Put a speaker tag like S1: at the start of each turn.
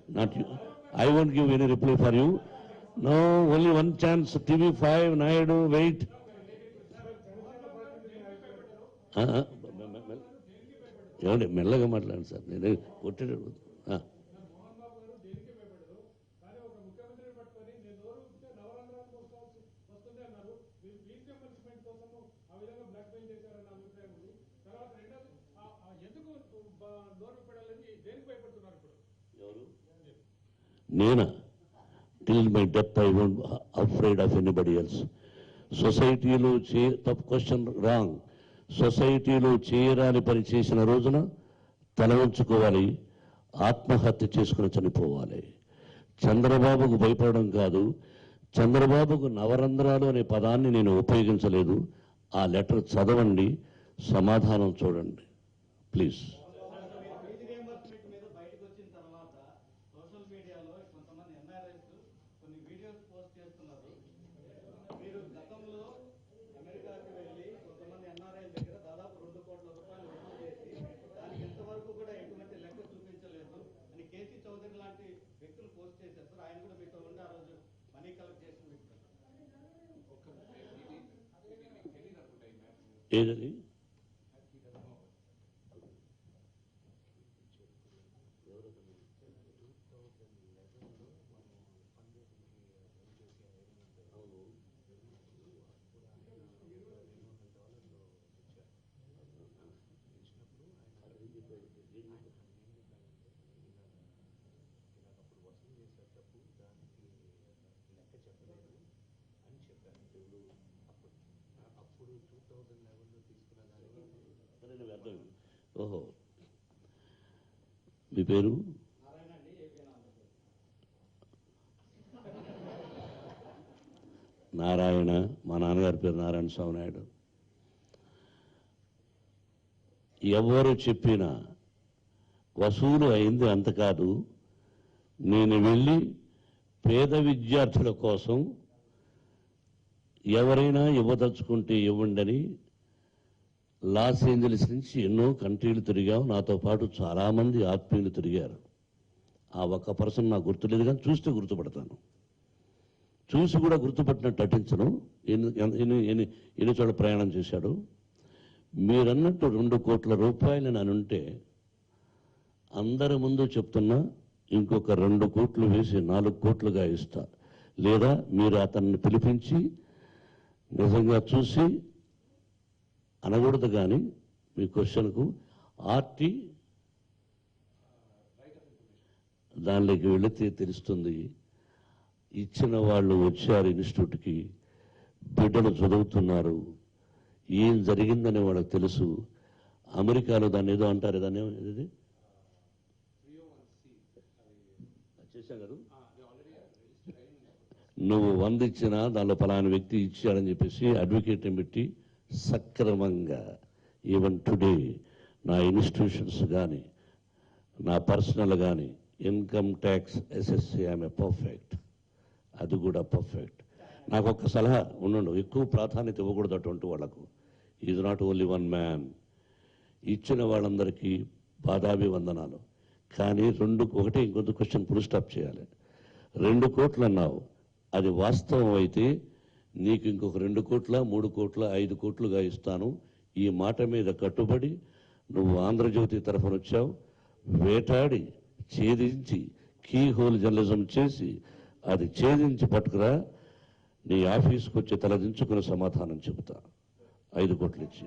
S1: Not you. I won't give any reply for you. No, only one chance. TV5, Naidu, wait. ఏమండి మెల్లగా మాట్లాడండి sir, నేను కొట్టేటప్పుడు. నేనా? Till my death I don't afraid of anybody else. సొసైటీలో తప్పు question wrong. సొసైటీలో చేయరాని పని చేసిన రోజున తల ఉంచుకోవాలి, ఆత్మహత్య చేసుకుని చనిపోవాలి. చంద్రబాబుకు భయపడడం కాదు, చంద్రబాబుకు నవరంధ్రాలు అనే పదాన్ని నేను ఉపయోగించలేదు. ఆ లెటర్ చదవండి, సమాధానం చూడండి ప్లీజ్. ఏదని ఓహో, మీ పేరు? నారాయణ. మా నాన్నగారి పేరు నారాయణ స్వామి నాయుడు. ఎవరు చెప్పినా వసూలు అయింది అంత కాదు. నేను వెళ్ళి పేద విద్యార్థుల కోసం ఎవరైనా ఇవ్వదలుచుకుంటే ఇవ్వండి. లాస్ ఏంజలీస్ నుంచి ఎన్నో కంట్రీలు తిరిగాం, నాతో పాటు చాలామంది ఆత్మీయులు తిరిగారు. ఆ ఒక్క పర్సన్ నాకు గుర్తులేదు, కానీ చూస్తే గుర్తుపడతాను. చూసి కూడా గుర్తుపట్టినట్టు నటించను. ఎన్ని చోట్ల ప్రయాణం చేశాడు. మీరన్నట్టు 2 కోట్ల రూపాయలు నన్నుంటే అందరి ముందు చెప్తున్నా, ఇంకొక 2 కోట్లు వేసి 4 కోట్లుగా ఇస్తా. లేదా మీరు అతన్ని పిలిపించి నిజంగా చూసి అనకూడదు. కానీ మీ క్వశ్చన్కు ఆర్టీ దానిలోకి వెళితే తెలుస్తుంది. ఇచ్చిన వాళ్ళు వచ్చారు ఇన్స్టిట్యూట్కి, బిడ్డలు చదువుతున్నారు, ఏం జరిగిందని వాళ్ళకి తెలుసు. అమెరికాలో దాన్ని ఏదో అంటారు, దాన్ని ఏది చేశాం కదా, నువ్వు 100 ఇచ్చినా దానిలో ఫలానా వ్యక్తి ఇచ్చాడని చెప్పేసి అడ్వకేట్ని పెట్టి సక్రమంగా ఈవెన్ టుడే నా ఇన్స్టిట్యూషన్స్ కానీ నా పర్సనల్ కానీ ఇన్కమ్ ట్యాక్స్ ఎస్ఎస్సి ఆమె పర్ఫెక్ట్, అది కూడా పర్ఫెక్ట్. నాకు ఒక్క సలహా ఉండు, ఎక్కువ ప్రాధాన్యత ఇవ్వకూడదు అటువంటి వాళ్ళకు. Is not only one man. ఇచ్చిన వాళ్ళందరికీ పాదాభివందనాలు. కానీ ఒకటే ఇంకొంత క్వశ్చన్ ఫుల్ స్టాప్ చేయాలి. 2 కోట్లు అన్నావు, అది వాస్తవం అయితే నీకు ఇంకొక 2 కోట్ల 3 కోట్ల 5 కోట్లుగా ఇస్తాను. ఈ మాట మీద కట్టుబడి నువ్వు ఆంధ్రజ్యోతి తరఫున వచ్చావు, వేటాడి ఛేదించి కీ హోల్ జర్నలిజం చేసి అది ఛేదించి పట్టుకురా, నీ ఆఫీస్కి వచ్చి తలదించుకుని సమాధానం చెబుతా. 5 కోట్లు ఇచ్చి